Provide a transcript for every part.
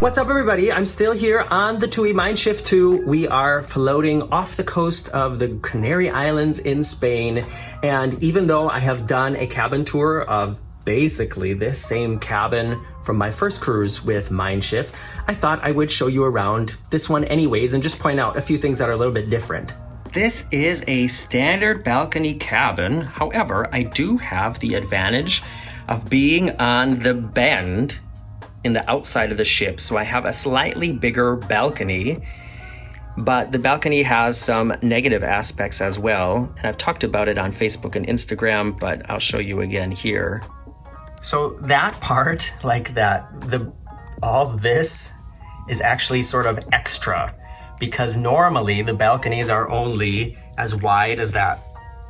What's up, everybody? I'm still here on the TUI MeinSchiff 2. We are floating off the coast of the Canary Islands in Spain. And even though I have done a cabin tour of basically this same cabin from my first cruise with MeinSchiff, I thought I would show you around this one anyways and just point out a few things that are a little bit different. This is a standard balcony cabin. However, I do have the advantage of being on the bend in the outside of the ship. So I have a slightly bigger balcony, but the balcony has some negative aspects as well. And I've talked about it on Facebook and Instagram, but I'll show you again here. So that part, like that, all this is actually sort of extra because normally the balconies are only as wide as that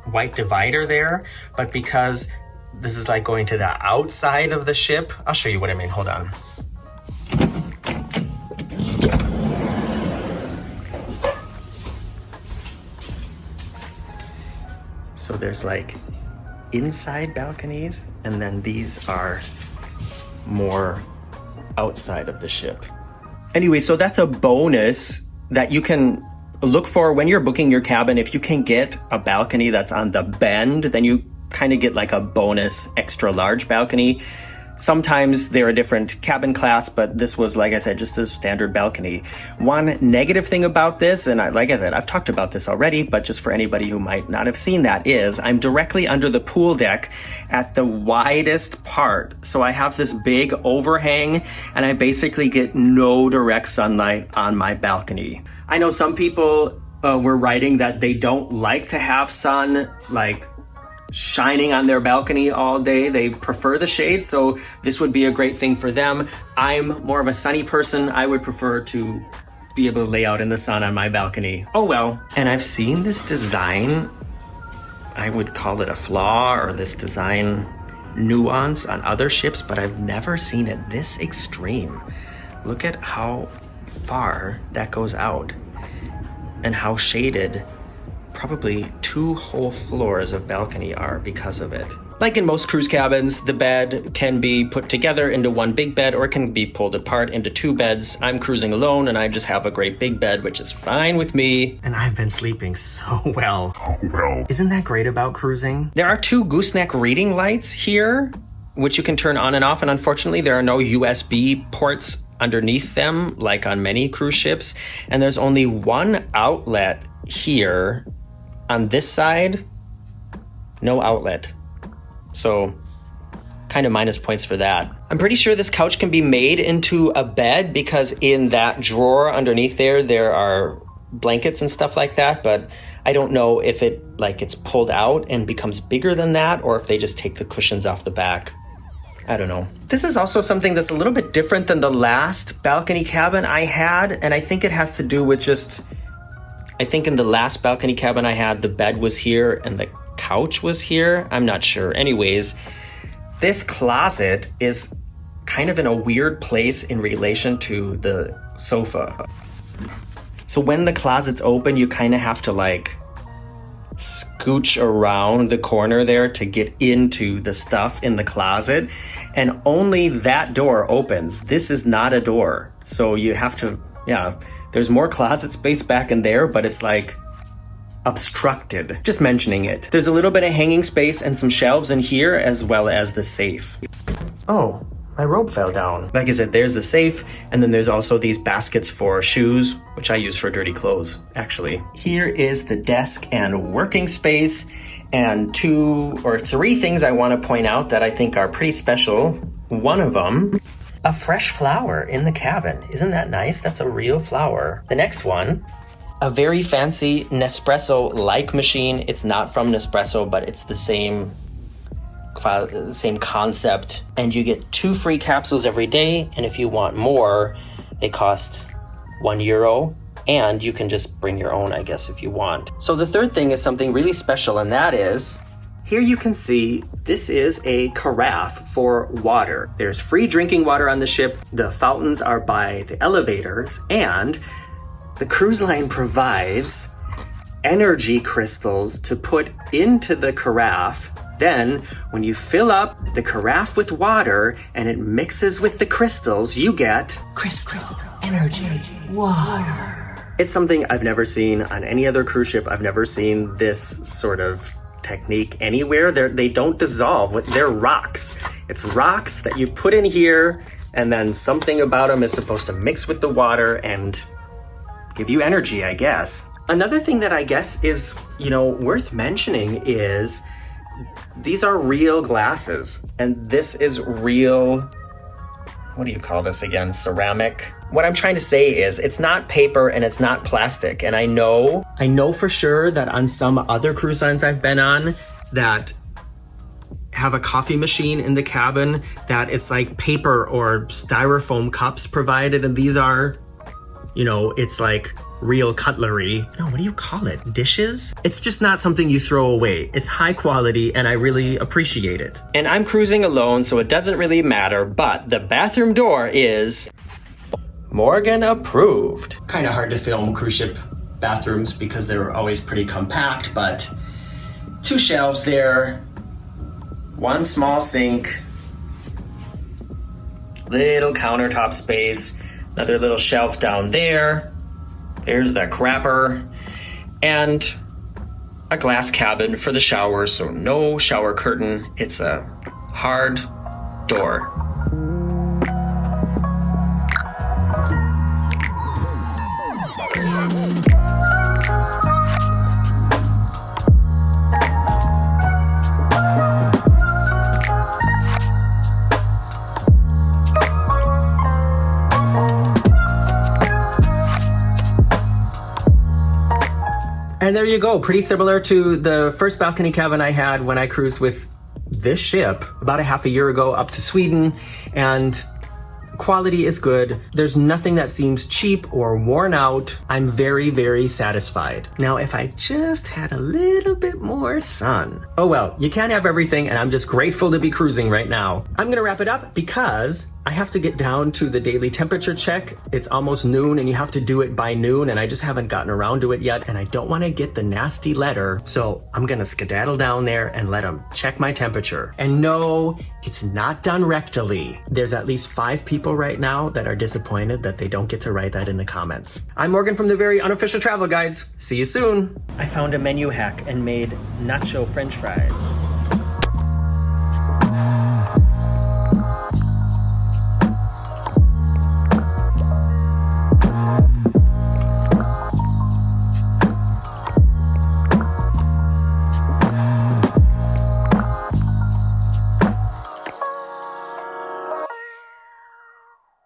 white divider there, but because this is like going to the outside of the ship. I'll show you what I mean, hold on. So there's like inside balconies, and then these are more outside of the ship. Anyway, so that's a bonus that you can look for when you're booking your cabin. If you can get a balcony that's on the bend, then you kind of get like a bonus extra large balcony. Sometimes they're a different cabin class, but this was, like I said, just a standard balcony. One negative thing about this, and like I said, I've talked about this already, but just for anybody who might not have seen that, is I'm directly under the pool deck at the widest part. So I have this big overhang and I basically get no direct sunlight on my balcony. I know some people were writing that they don't like to have sun like shining on their balcony all day. They prefer the shade, so this would be a great thing for them. I'm more of a sunny person. I would prefer to be able to lay out in the sun on my balcony. Oh well. And I've seen this design, I would call it a flaw, or this design nuance on other ships, but I've never seen it this extreme. Look at how far that goes out and how shaded probably 2 whole floors of balcony are because of it. Like in most cruise cabins, the bed can be put together into one big bed, or it can be pulled apart into 2 beds. I'm cruising alone and I just have a great big bed, which is fine with me. And I've been sleeping so well. Isn't that great about cruising? There are 2 gooseneck reading lights here, which you can turn on and off. And unfortunately, there are no USB ports underneath them, like on many cruise ships. And there's only 1 outlet here. On this side, no outlet. So kind of minus points for that. I'm pretty sure this couch can be made into a bed because in that drawer underneath there are blankets and stuff like that, but I don't know if it's pulled out and becomes bigger than that, or if they just take the cushions off the back. I don't know. This is also something that's a little bit different than the last balcony cabin I had, and I think it has to do with just, I think in the last balcony cabin I had, the bed was here and the couch was here. I'm not sure. Anyways, this closet is kind of in a weird place in relation to the sofa. So when the closet's open, you kind of have to like scooch around the corner there to get into the stuff in the closet. And only that door opens. This is not a door. So you have to, there's more closet space back in there, but it's like obstructed. Just mentioning it. There's a little bit of hanging space and some shelves in here, as well as the safe. Oh, my robe fell down. Like I said, there's the safe, and then there's also these baskets for shoes, which I use for dirty clothes, actually. Here is the desk and working space, and 2 or 3 things I want to point out that I think are pretty special. One of them, a fresh flower in the cabin. Isn't that nice? That's a real flower. The next one, a very fancy Nespresso-like machine. It's not from Nespresso, but it's the same concept. And you get 2 free capsules every day. And if you want more, they cost €1. And you can just bring your own, I guess, if you want. So the third thing is something really special, and that is, here you can see this is a carafe for water. There's free drinking water on the ship. The fountains are by the elevators, and the cruise line provides energy crystals to put into the carafe Then, when you fill up the carafe with water and it mixes with the crystals, you get crystal energy water. It's something I've never seen on any other cruise ship. I've never seen this sort of technique anywhere. They don't dissolve. They're rocks. It's rocks that you put in here, and then something about them is supposed to mix with the water and give you energy, I guess. Another thing that I guess is, worth mentioning is these are real glasses, and this is real, what do you call this again? Ceramic? What I'm trying to say is it's not paper and it's not plastic. And I know for sure that on some other cruise lines I've been on that have a coffee machine in the cabin, that it's like paper or styrofoam cups provided, and these are, it's like real cutlery. No, what do you call it? Dishes? It's just not something you throw away. It's high quality and I really appreciate it. And I'm cruising alone, so it doesn't really matter, but the bathroom door is Morgan approved. Kind of hard to film cruise ship bathrooms because they're always pretty compact, but 2 shelves there, 1 small sink, little countertop space, another little shelf down there. There's the crapper, and a glass cabin for the shower, so no shower curtain. It's a hard door. And there you go, pretty similar to the first balcony cabin I had when I cruised with this ship about a half a year ago up to Sweden, and quality is good. There's nothing that seems cheap or worn out. I'm very, very satisfied. Now, if I just had a little bit more sun. Oh well, you can't have everything, and I'm just grateful to be cruising right now. I'm gonna wrap it up because I have to get down to the daily temperature check. It's almost noon and you have to do it by noon, and I just haven't gotten around to it yet, and I don't want to get the nasty letter, so I'm gonna skedaddle down there and let them check my temperature. And no, it's not done rectally. There's at least 5 people right now that are disappointed that they don't get to write that in the comments. I'm Morgan from the Very Unofficial Travel Guides. See you soon. I found a menu hack and made nacho French fries.